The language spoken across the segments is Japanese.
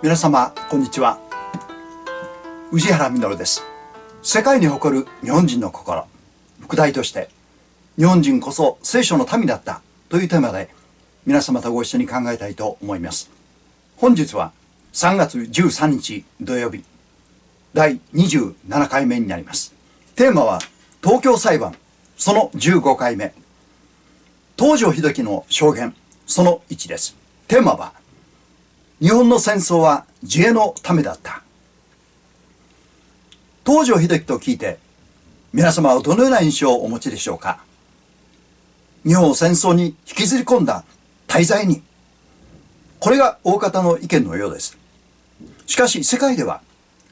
皆様こんにちは。宇治原実です。世界に誇る日本人の心、副題として日本人こそ聖書の民だったというテーマで皆様とご一緒に考えたいと思います。本日は3月13日土曜日、第27回目になります。テーマは東京裁判その15回目、東条英機の証言その1です。テーマは日本の戦争は自衛のためだった。東条英機と聞いて皆様はどのような印象をお持ちでしょうか。日本を戦争に引きずり込んだ大罪人、これが大方の意見のようです。しかし世界では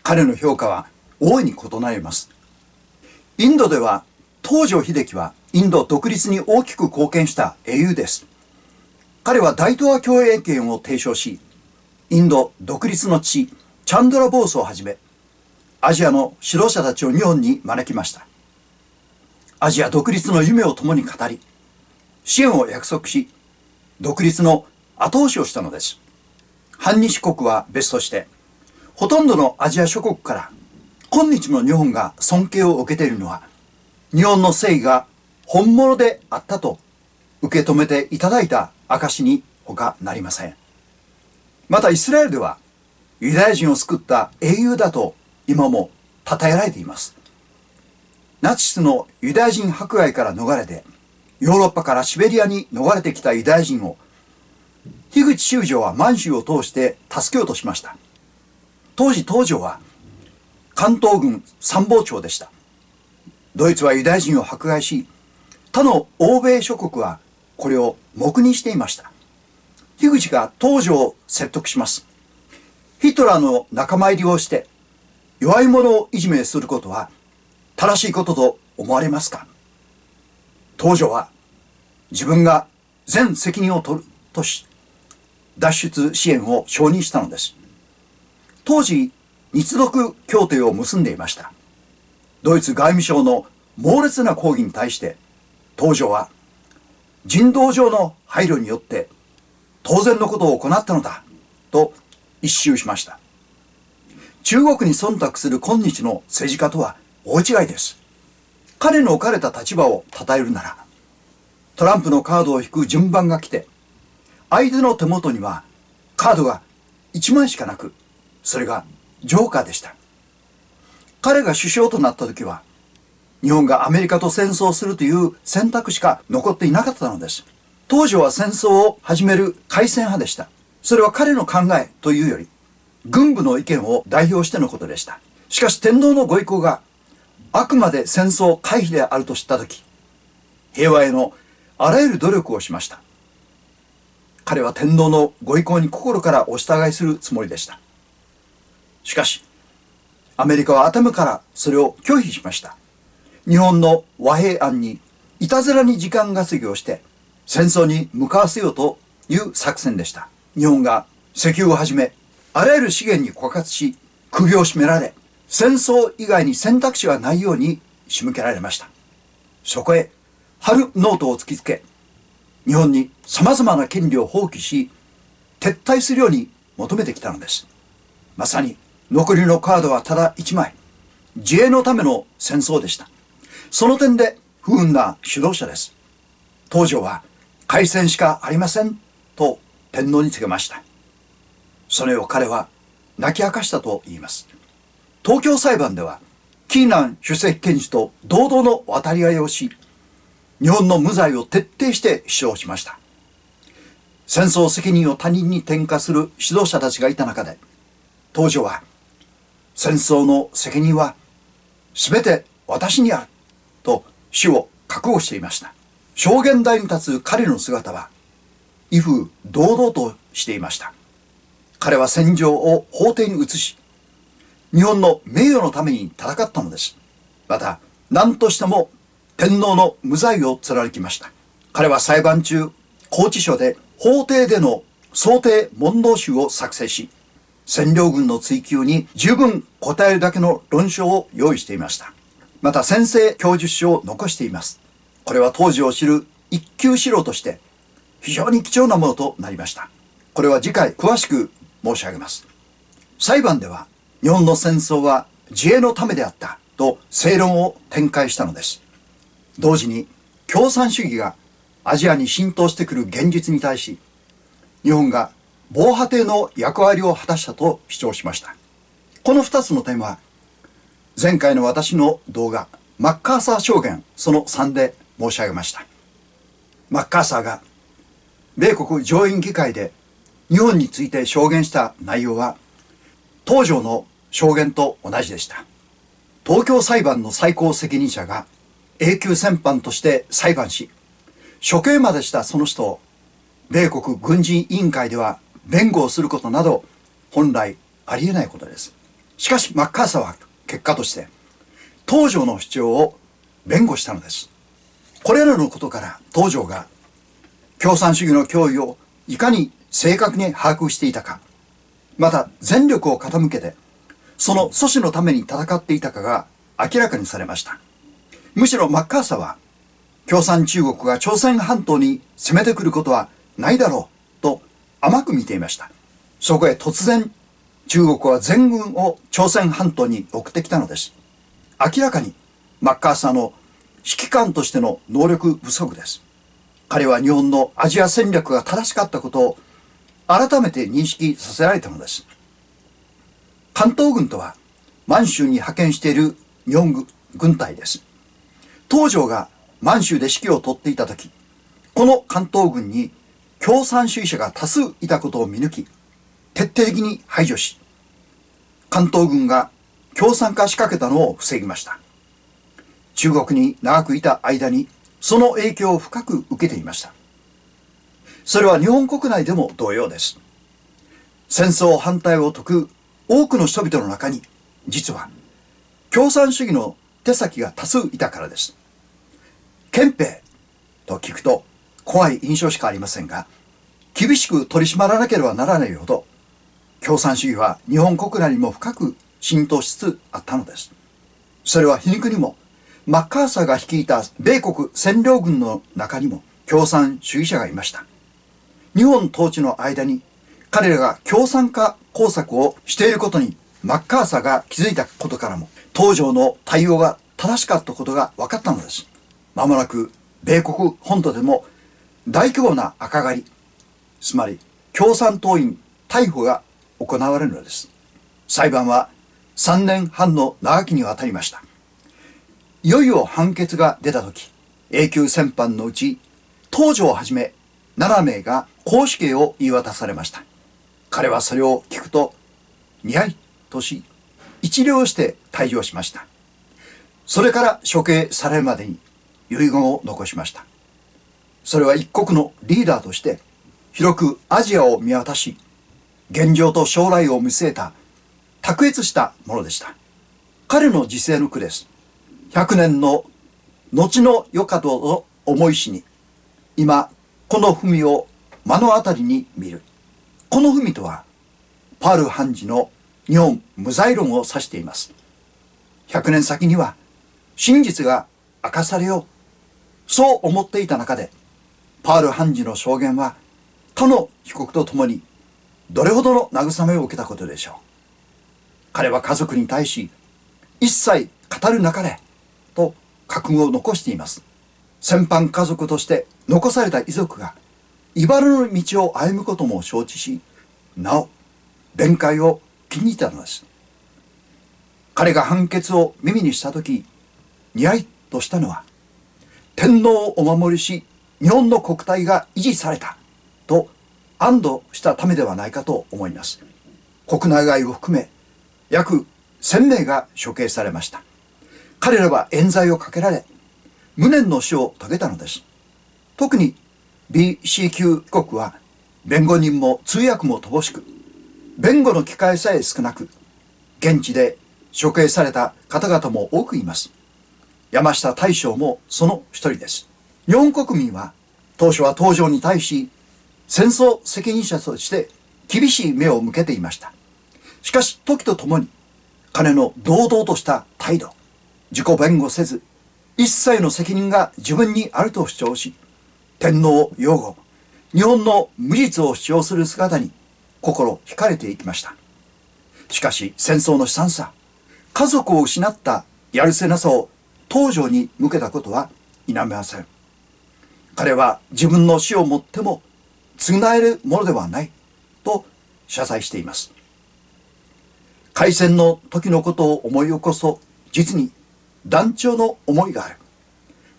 彼の評価は大いに異なります。インドでは東条英機はインド独立に大きく貢献した英雄です。彼は大東亜共栄圏を提唱し、インド独立の父チャンドラ・ボースをはじめアジアの指導者たちを日本に招きました。アジア独立の夢を共に語り、支援を約束し、独立の後押しをしたのです。反日国は別として、ほとんどのアジア諸国から今日の日本が尊敬を受けているのは、日本の誠意が本物であったと受け止めていただいた証に他なりません。またイスラエルではユダヤ人を救った英雄だと今も称えられています。ナチスのユダヤ人迫害から逃れてヨーロッパからシベリアに逃れてきたユダヤ人を樋口修正は満州を通して助けようとしました。当時東条は関東軍参謀長でした。ドイツはユダヤ人を迫害し、他の欧米諸国はこれを黙認していました。樋口が東条を説得します。ヒトラーの仲間入りをして弱い者をいじめすることは正しいことと思われますか。東条は自分が全責任を取るとし、脱出支援を承認したのです。当時日独協定を結んでいました。ドイツ外務省の猛烈な抗議に対して東条は人道上の配慮によって当然のことを行ったのだと一蹴しました。中国に忖度する今日の政治家とは大違いです。彼の置かれた立場を称えるなら、トランプのカードを引く順番が来て、相手の手元にはカードが1枚しかなく、それがジョーカーでした。彼が首相となった時は、日本がアメリカと戦争するという選択しか残っていなかったのです。東条は戦争を始める開戦派でした。それは彼の考えというより、軍部の意見を代表してのことでした。しかし天皇のご意向があくまで戦争回避であると知ったとき、平和へのあらゆる努力をしました。彼は天皇のご意向に心からお従いするつもりでした。しかし、アメリカは頭からそれを拒否しました。日本の和平案にいたずらに時間稼ぎをして戦争に向かわせようという作戦でした。日本が石油をはじめあらゆる資源に枯渇し、首を絞められ、戦争以外に選択肢がないように仕向けられました。そこへ春ノートを突きつけ、日本に様々な権利を放棄し、撤退するように求めてきたのです。まさに残りのカードはただ一枚、自衛のための戦争でした。その点で不運な指導者です。東条は開戦しかありませんと天皇に告げました。それを彼は泣き明かしたと言います。東京裁判ではキーナン首席検事と堂々の渡り合いをし、日本の無罪を徹底して主張しました。戦争責任を他人に転嫁する指導者たちがいた中で、東条は戦争の責任は全て私にあると死を覚悟していました。証言台に立つ彼の姿は威風堂々としていました。彼は戦場を法廷に移し、日本の名誉のために戦ったのです。また何としても天皇の無罪を貫きました。彼は裁判中、拘置所で法廷での想定問答集を作成し、占領軍の追及に十分答えるだけの論書を用意していました。また宣誓供述書を残しています。これは当時を知る一級資料として非常に貴重なものとなりました。これは次回詳しく申し上げます。裁判では日本の戦争は自衛のためであったと正論を展開したのです。同時に共産主義がアジアに浸透してくる現実に対し、日本が防波堤の役割を果たしたと主張しました。この2つの点は前回の私の動画マッカーサー証言その3で申し上げました。マッカーサーが米国上院議会で日本について証言した内容は東条の証言と同じでした。東京裁判の最高責任者が永久戦犯として裁判し、処刑までしたその人を米国軍事委員会では弁護をすることなど本来ありえないことです。しかしマッカーサーは結果として東条の主張を弁護したのです。これらのことから東条が共産主義の脅威をいかに正確に把握していたか、また全力を傾けてその阻止のために戦っていたかが明らかにされました。むしろマッカーサーは共産中国が朝鮮半島に攻めてくることはないだろうと甘く見ていました。そこへ突然中国は全軍を朝鮮半島に送ってきたのです。明らかにマッカーサーの指揮官としての能力不足です。彼は日本のアジア戦略が正しかったことを改めて認識させられたのです。関東軍とは満州に派遣している日本軍隊です。東条が満州で指揮を執っていた時、この関東軍に共産主義者が多数いたことを見抜き、徹底的に排除し、関東軍が共産化しかけたのを防ぎました。中国に長くいた間にその影響を深く受けていました。それは日本国内でも同様です。戦争反対を説く多くの人々の中に、実は共産主義の手先が多数いたからです。憲兵と聞くと怖い印象しかありませんが、厳しく取り締まらなければならないほど、共産主義は日本国内にも深く浸透しつつあったのです。それは皮肉にも、マッカーサーが率いた米国占領軍の中にも共産主義者がいました。日本統治の間に彼らが共産化工作をしていることにマッカーサーが気づいたことからも、東条の対応が正しかったことが分かったのです。まもなく米国本土でも大規模な赤狩り、つまり共産党員逮捕が行われるのです。裁判は3年半の長きにわたりました。いよいよ判決が出た時、永久戦犯のうち東条をはじめ7名が絞首刑を言い渡されました。彼はそれを聞くとにやりとし、一礼して退場しました。それから処刑されるまでに遺言を残しました。それは一国のリーダーとして広くアジアを見渡し、現状と将来を見据えた卓越したものでした。彼の自世の句です。100年の後の世かと思いしに、今この文を目の当たりに見る。この文とはパール判事の日本無罪論を指しています。100年先には真実が明かされよう、そう思っていた中で、パール判事の証言は他の被告と共にどれほどの慰めを受けたことでしょう。彼は家族に対し一切語るなかれと覚悟を残しています。戦犯家族として残された遺族が茨の道を歩むことも承知し、なお弁解を気に入ったのです。彼が判決を耳にしたとき、にやりとしたのは、天皇をお守りし日本の国体が維持されたと安堵したためではないかと思います。国内外を含め約1000名が処刑されました。彼らは冤罪をかけられ、無念の死を遂げたのです。特に BC 級被告は弁護人も通訳も乏しく、弁護の機会さえ少なく、現地で処刑された方々も多くいます。山下大将もその一人です。日本国民は当初は東条に対し戦争責任者として厳しい目を向けていました。しかし時とともに彼の堂々とした態度、自己弁護せず一切の責任が自分にあると主張し、天皇擁護、日本の無実を主張する姿に心惹かれていきました。しかし戦争の悲惨さ、家族を失ったやるせなさを東條に向けたことは否めません。彼は自分の死をもっても償えるものではないと謝罪しています。開戦の時のことを思い起こすと実に断腸の思いがある。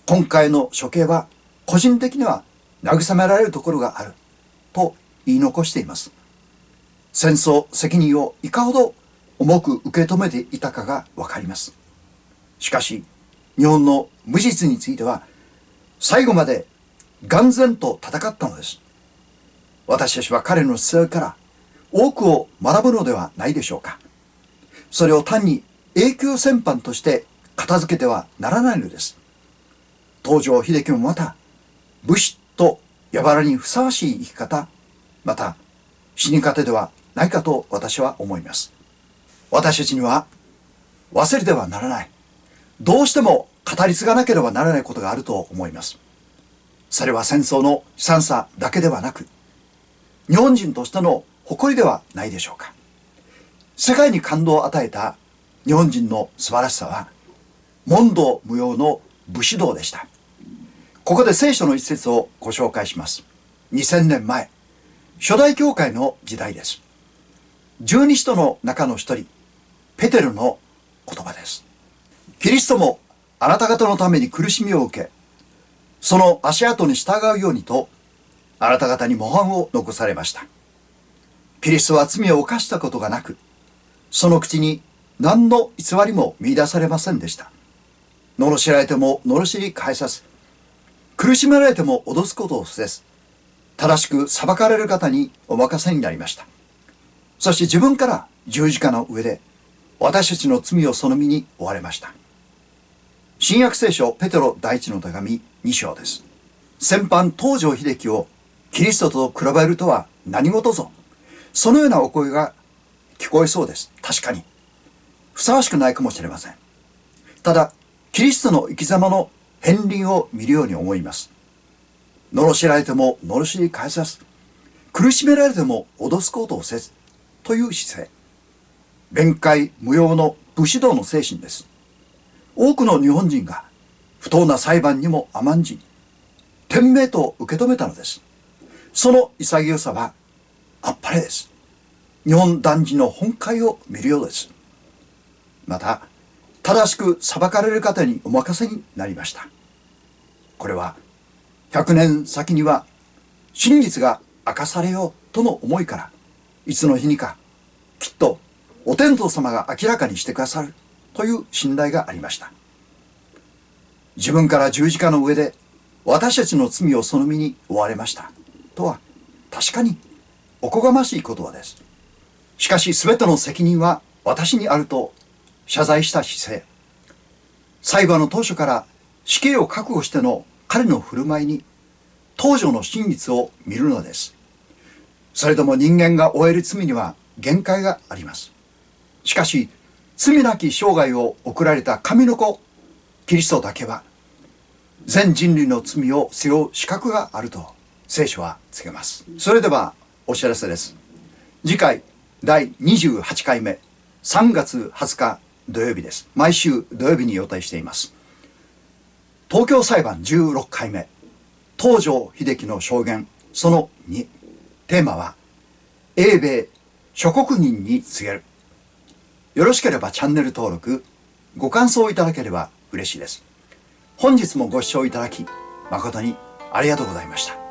今回の処刑は個人的には慰められるところがあると言い残しています。戦争責任をいかほど重く受け止めていたかがわかります。しかし日本の無実については最後まで眼前と戦ったのです。私たちは彼の姿勢から多くを学ぶのではないでしょうか。それを単に永久戦犯として片付けてはならないのです。東條英機もまた武士とやばらにふさわしい生き方、また死に方ではないかと私は思います。私たちには忘れてはならない、どうしても語り継がなければならないことがあると思います。それは戦争の悲惨さだけではなく、日本人としての誇りではないでしょうか。世界に感動を与えた日本人の素晴らしさは問答無用の武士道でした。ここで聖書の一節をご紹介します。2000年前、初代教会の時代です。十二使徒の中の一人、ペテロの言葉です。キリストもあなた方のために苦しみを受け、その足跡に従うようにと、あなた方に模範を残されました。キリストは罪を犯したことがなく、その口に何の偽りも見出されませんでした。罵られても罵り返さず、苦しめられても脅すことをせず、正しく裁かれる方にお任せになりました。そして自分から十字架の上で私たちの罪をその身に負われました。新約聖書ペテロ第一の手紙2章です。戦犯東條英機をキリストと比べるとは何事ぞ。そのようなお声が聞こえそうです。確かにふさわしくないかもしれません。ただキリストの生き様の片鱗を見るように思います。罵られても罵り返さず、苦しめられても脅すことをせずという姿勢、弁解無用の武士道の精神です。多くの日本人が不当な裁判にも甘んじ、天命と受け止めたのです。その潔さはあっぱれです。日本男児の本懐を見るようです。また正しく裁かれる方にお任せになりました。これは100年先には真実が明かされようとの思いから、いつの日にかきっとお天道様が明らかにしてくださるという信頼がありました。自分から十字架の上で私たちの罪をその身に負われましたとは確かにおこがましい言葉です。しかし全ての責任は私にあると謝罪した姿勢、裁判の当初から死刑を覚悟しての彼の振る舞いに東條の真実を見るのです。それでも人間が負える罪には限界があります。しかし罪なき生涯を送られた神の子キリストだけは全人類の罪を背負う資格があると聖書は告げます。それではお知らせです。次回第28回目3月20日土曜日です。毎週土曜日に予定しています。東京裁判16回目東條英機の証言その2、テーマは英米諸国人に告げる。よろしければチャンネル登録ご感想いただければ嬉しいです。本日もご視聴いただき誠にありがとうございました。